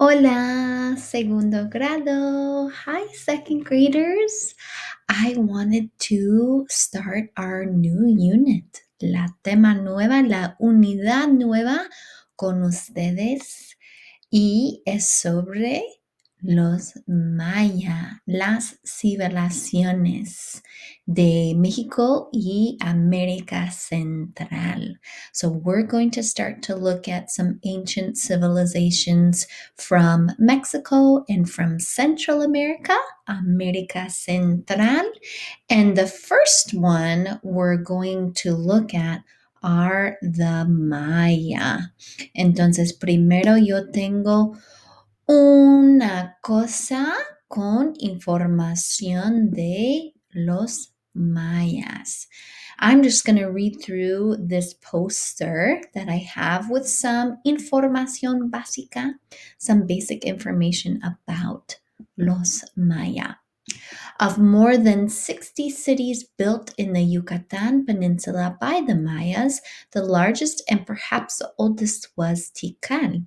Hola, segundo grado. Hi, second graders. I wanted to start our new unit, la tema nueva, la unidad nueva con ustedes y es sobre los maya, las civilizaciones de México y América Central. So we're going to start to look at some ancient civilizations from Mexico and from Central America, América Central. And the first one we're going to look at are the Maya. Entonces, primero yo tengo una cosa con información de los mayas. I'm just going to read through this poster that I have with some información básica, some basic information about los maya. Of more than 60 cities built in the Yucatan Peninsula by the Mayas, the largest and perhaps the oldest was Tikal.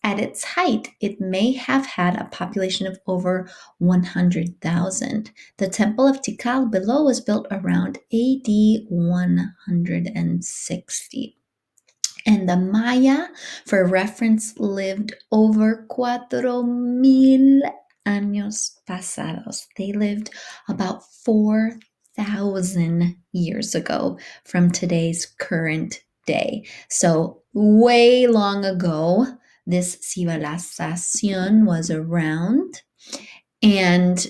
At its height, it may have had a population of over 100,000. The Temple of Tikal below was built around AD 160. And the Maya, for reference, lived over 4,000 años pasados. They lived about 4,000 years ago from today's current day. So way long ago, this civilización was around. And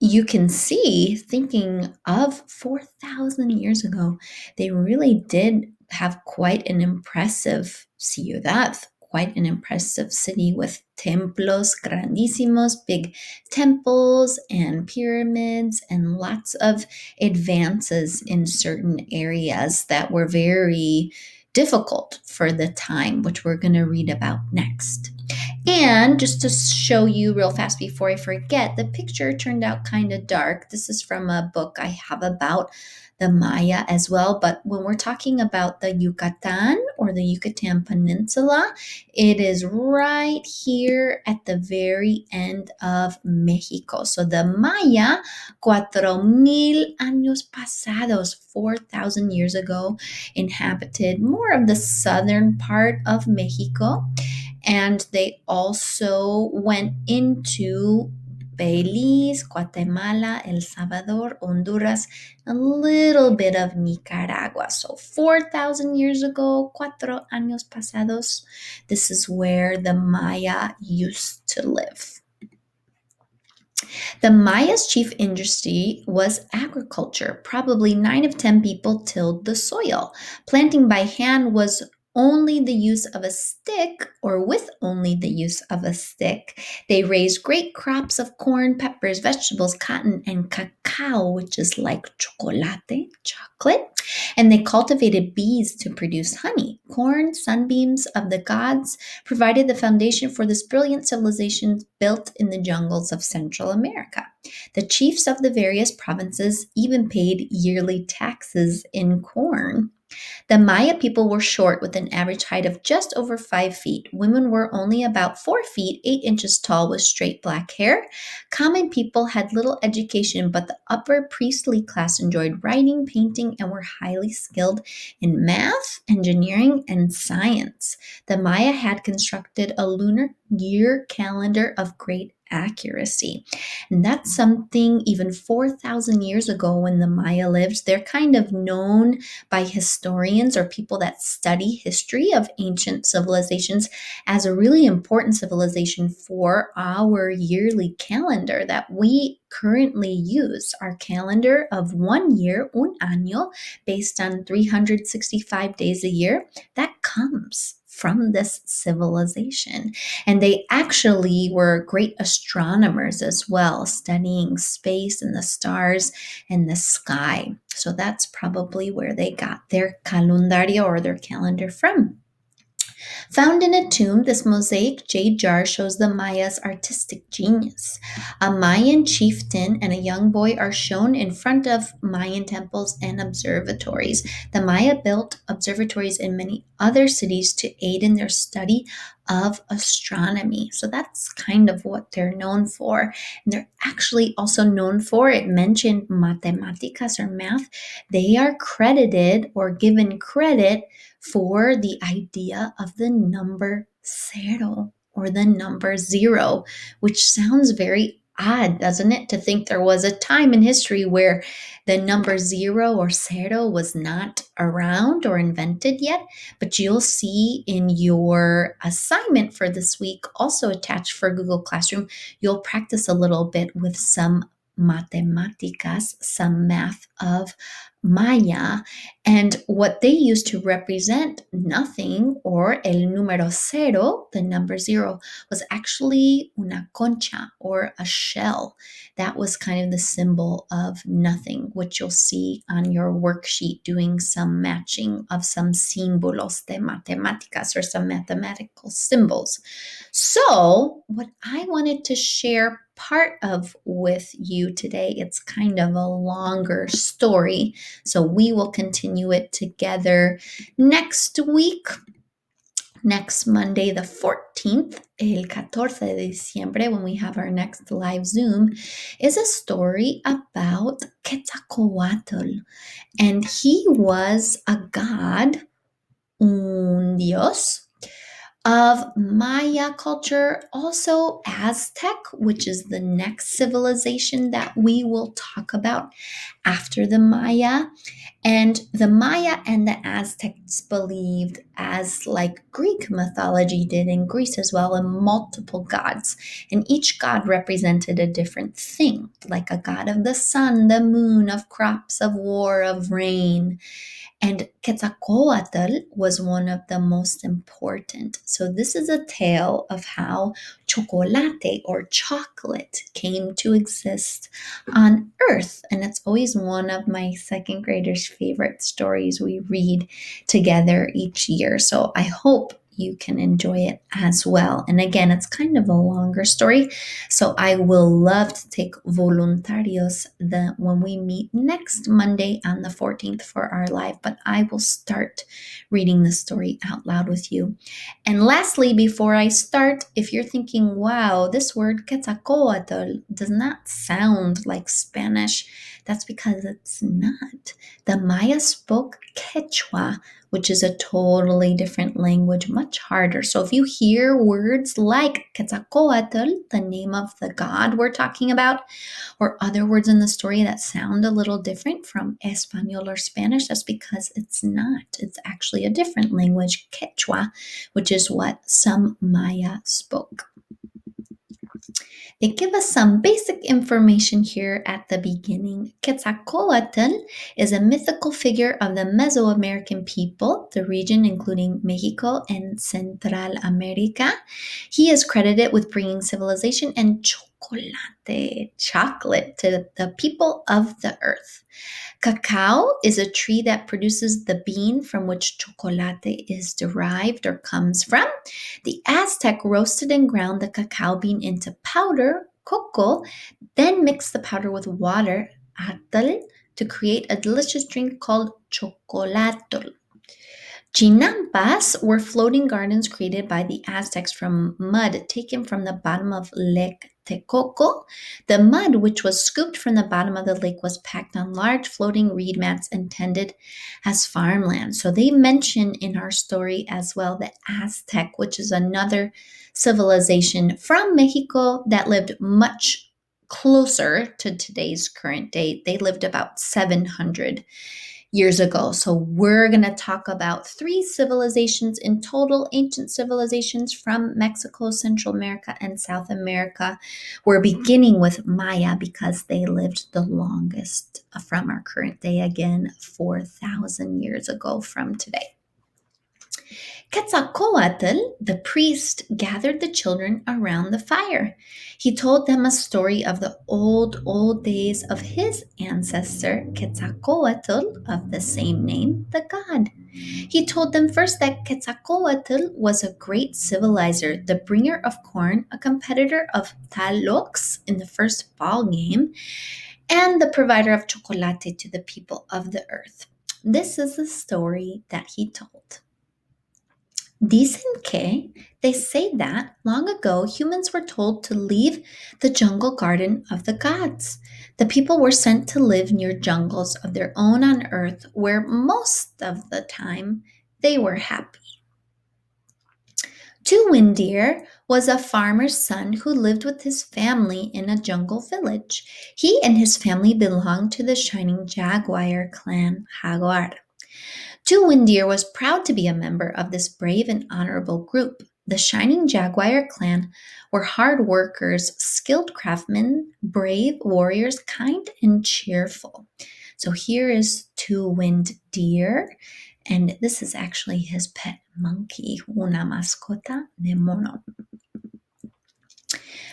you can see, thinking of 4,000 years ago, they really did have quite an impressive ciudad, quite an impressive city with templos grandísimos, big temples and pyramids, and lots of advances in certain areas that were very difficult for the time, which we're going to read about next. And just to show you real fast before I forget, the picture turned out kind of dark. This is from a book I have about the Maya as well. But when we're talking about the Yucatan or the Yucatan Peninsula, it is right here at the very end of Mexico. So the Maya, 4,000 años pasados, 4,000 years ago, inhabited more of the southern part of Mexico. And they also went into Belize, Guatemala, El Salvador, Honduras, a little bit of Nicaragua. So 4,000 years ago, 4 años pasados, this is where the Maya used to live. The Maya's chief industry was agriculture. Probably 9 of 10 people tilled the soil. Planting by hand was only the use of a stick, or with only the use of a stick. They raised great crops of corn, peppers, vegetables, cotton, and cacao, which is like chocolate. And they cultivated bees to produce honey. Corn, sunbeams of the gods, provided the foundation for this brilliant civilization built in the jungles of Central America. The chiefs of the various provinces even paid yearly taxes in corn. The Maya people were short with an average height of just over 5 feet. Women were only about 4 feet, 8 inches tall with straight black hair. Common people had little education, but the upper priestly class enjoyed writing, painting, and were highly skilled in math, engineering, and science. The Maya had constructed a lunar year calendar of great accuracy. And that's something even 4,000 years ago when the Maya lived. They're kind of known by historians or people that study history of ancient civilizations as a really important civilization for our yearly calendar that we currently use. Our calendar of 1 year, un año, based on 365 days a year, that comes from this civilization. And they actually were great astronomers as well, studying space and the stars and the sky. So that's probably where they got their calendario or their calendar from. Found in a tomb, this mosaic jade jar shows the Maya's artistic genius. A Mayan chieftain and a young boy are shown in front of Mayan temples and observatories. The Maya built observatories in many other cities to aid in their study of astronomy. So that's kind of what they're known for. And they're actually also known for, it mentioned matemáticas or math. They are credited or given credit for the idea of the number zero or the number zero, which sounds very odd, doesn't it? To think there was a time in history where the number zero or cero was not around or invented yet. But you'll see in your assignment for this week, also attached for Google Classroom, you'll practice a little bit with some matemáticas, some math of Maya, and what they used to represent nothing or el número cero, the number zero, was actually una concha or a shell. That was kind of the symbol of nothing, which you'll see on your worksheet doing some matching of some símbolos de matemáticas or some mathematical symbols. So, what I wanted to share part of with you today, it's kind of a longer story. So, we will continue it together next week. Next Monday, the 14th, el 14 de diciembre, when we have our next live Zoom, is a story about Quetzalcoatl. And he was a god, un dios, of Maya culture, also Aztec, which is the next civilization that we will talk about after the Maya. And the Maya and the Aztecs believed, as like Greek mythology did in Greece as well, in multiple gods. And each god represented a different thing, like a god of the sun, the moon, of crops, of war, of rain. And Quetzalcoatl was one of the most important. So, this is a tale of how chocolate or chocolate came to exist on Earth. And it's always one of my second graders' favorite stories we read together each year. So, I hope you can enjoy it as well. And again, it's kind of a longer story. So I will love to take voluntarios when we meet next Monday on the 14th for our live, but I will start reading the story out loud with you. And lastly, before I start, if you're thinking, wow, this word Quetzalcoatl does not sound like Spanish, that's because it's not. The Maya spoke Quechua, which is a totally different language, much harder. So if you hear words like Quetzalcoatl, the name of the god we're talking about, or other words in the story that sound a little different from Espanol or Spanish, that's because it's not. It's actually a different language, Quechua, which is what some Maya spoke. They give us some basic information here at the beginning. Quetzalcoatl is a mythical figure of the Mesoamerican people, the region including Mexico and Central America. He is credited with bringing civilization and chocolate to the people of the earth. Cacao is a tree that produces the bean from which chocolate is derived or comes from. The Aztec roasted and ground the cacao bean into powder, cocoa, then mixed the powder with water, atl, to create a delicious drink called chocolatl. Chinampas were floating gardens created by the Aztecs from mud taken from the bottom of Lake Texcoco. The mud, which was scooped from the bottom of the lake, was packed on large floating reed mats intended as farmland. So they mention in our story as well the Aztec, which is another civilization from Mexico that lived much closer to today's current day. They lived about 700 years ago. So we're going to talk about 3 civilizations in total, ancient civilizations from Mexico, Central America, and South America. We're beginning with Maya because they lived the longest from our current day, again, 4,000 years ago from today. Quetzalcoatl, the priest, gathered the children around the fire. He told them a story of the old days of his ancestor, Quetzalcoatl, of the same name, the god. He told them first that Quetzalcoatl was a great civilizer, the bringer of corn, a competitor of Talox in the first ball game, and the provider of chocolate to the people of the earth. This is the story that he told. Dicen que, they say that long ago humans were told to leave the jungle garden of the gods. The people were sent to live near jungles of their own on earth where most of the time they were happy. Two Windeer was a farmer's son who lived with his family in a jungle village. He and his family belonged to the Shining Jaguar clan Jaguar. Two Windeer was proud to be a member of this brave and honorable group. The Shining Jaguar clan were hard workers, skilled craftsmen, brave warriors, kind and cheerful. So here is Two Wind Deer, and this is actually his pet monkey, una mascota de mono.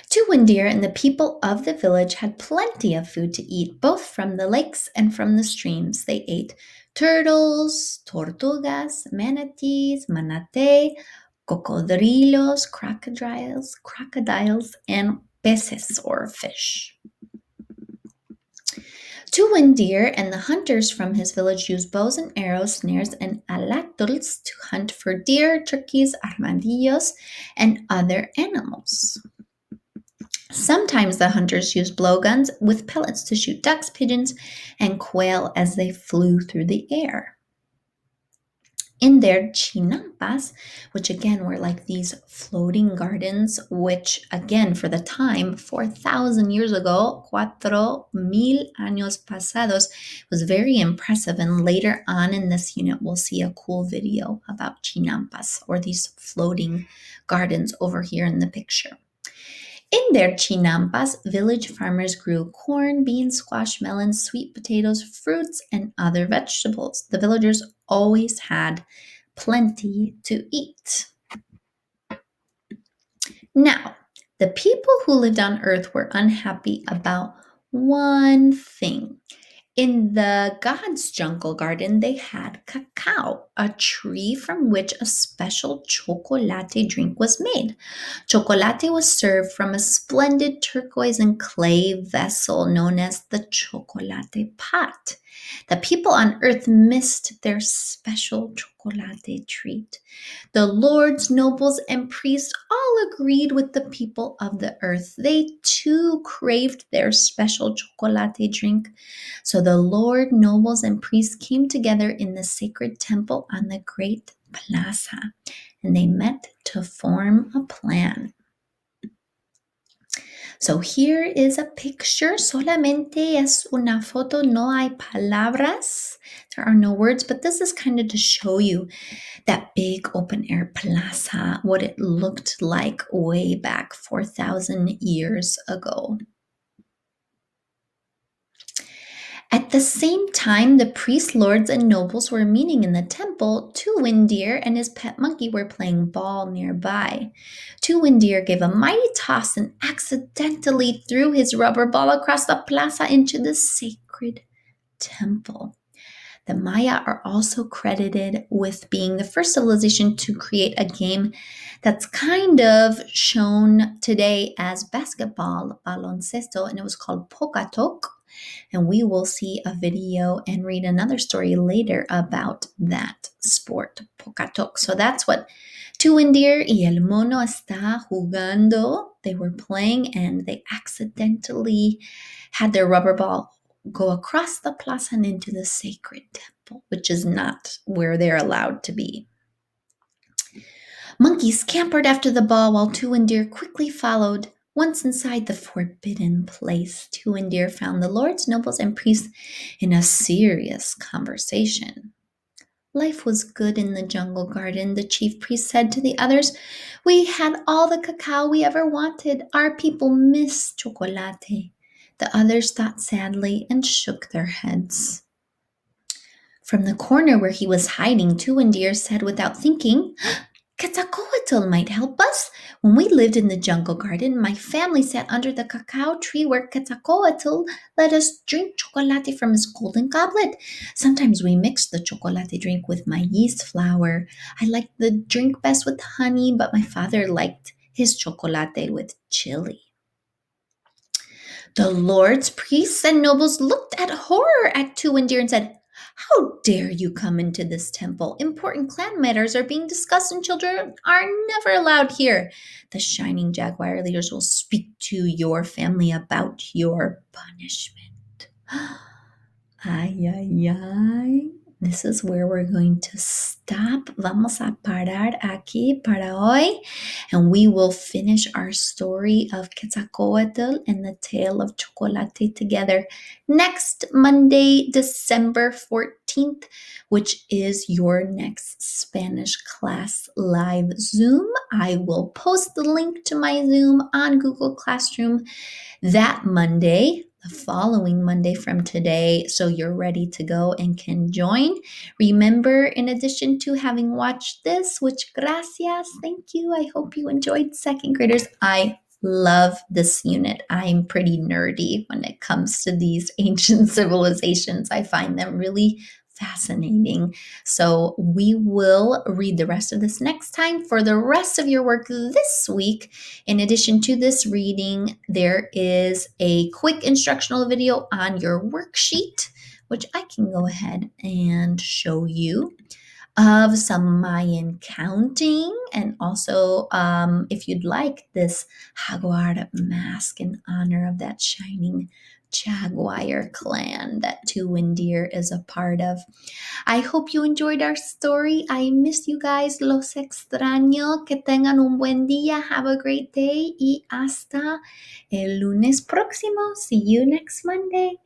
Two Windeer and the people of the village had plenty of food to eat, both from the lakes and from the streams. They ate turtles, tortugas, manatees, manatee, cocodrilos, crocodiles, and peces or fish. Two Windeer and the hunters from his village used bows and arrows, snares, and alatls to hunt for deer, turkeys, armadillos, and other animals. Sometimes the hunters used blowguns with pellets to shoot ducks, pigeons, and quail as they flew through the air. In their chinampas, which again were like these floating gardens, which again for the time, 4,000 years ago, 4,000 años pasados, was very impressive. And later on in this unit, we'll see a cool video about chinampas or these floating gardens over here in the picture. In their chinampas, village farmers grew corn, beans, squash, melons, sweet potatoes, fruits, and other vegetables. The villagers always had plenty to eat. Now, the people who lived on earth were unhappy about one thing. In the gods' jungle garden, they had cacao, a tree from which a special chocolate drink was made. Chocolate was served from a splendid turquoise and clay vessel known as the chocolate pot. The people on earth missed their special chocolate treat. The lords, nobles, and priests all agreed with the people of the earth. They too craved their special chocolate drink. So the lord, nobles, and priests came together in the sacred temple on the great plaza, and they met to form a plan. So here is a picture. Solamente es una foto, no hay palabras. There are no words, but this is kind of to show you that big open air plaza, what it looked like way back 4,000 years ago. At the same time, the priests, lords, and nobles were meeting in the temple. Two Windeer and his pet monkey were playing ball nearby. Two Windeer gave a mighty toss and accidentally threw his rubber ball across the plaza into the sacred temple. The Maya are also credited with being the first civilization to create a game that's kind of shown today as basketball, baloncesto, and it was called Pokatok. And we will see a video and read another story later about that sport, Pokatok. So that's what Two Windeer y el mono está jugando. They were playing and they accidentally had their rubber ball go across the plaza and into the sacred temple, which is not where they're allowed to be. Monkey scampered after the ball while Two Windeer quickly followed. Once inside the forbidden place, Two Windeer found the lords, nobles, and priests in a serious conversation. Life was good in the jungle garden, the chief priest said to the others. We had all the cacao we ever wanted. Our people miss chocolate. The others thought sadly and shook their heads. From the corner where he was hiding, Two Windeer said without thinking, Quetzalcoatl might help us. When we lived in the jungle garden, my family sat under the cacao tree where Quetzalcoatl let us drink chocolate from his golden goblet. Sometimes we mixed the chocolate drink with my yeast flour. I liked the drink best with honey, but my father liked his chocolate with chili. The lords, priests, and nobles looked at horror at Two Windeer and said, How dare you come into this temple? Important clan matters are being discussed and children are never allowed here. The Shining Jaguar leaders will speak to your family about your punishment. Ay, ay, ay. This is where we're going to stop. Vamos a parar aquí para hoy. And we will finish our story of Quetzalcoatl and the tale of Chocolate together next Monday, December 14th, which is your next Spanish class live Zoom. I will post the link to my Zoom on Google Classroom that Monday, the following Monday from today, so you're ready to go and can join. Remember, in addition to having watched this, which gracias, thank you. I hope you enjoyed second graders. I love this unit. I'm pretty nerdy when it comes to these ancient civilizations. I find them really fascinating. So we will read the rest of this next time. For the rest of your work this week, in addition to this reading, there is a quick instructional video on your worksheet, which I can go ahead and show you, of some Mayan counting, and also if you'd like this jaguar mask in honor of that shining jaguar clan that Two Windeer is a part of. I hope you enjoyed our story. I miss you guys. Los extraño. Que tengan un buen día. Have a great day. Y hasta el lunes próximo. See you next Monday.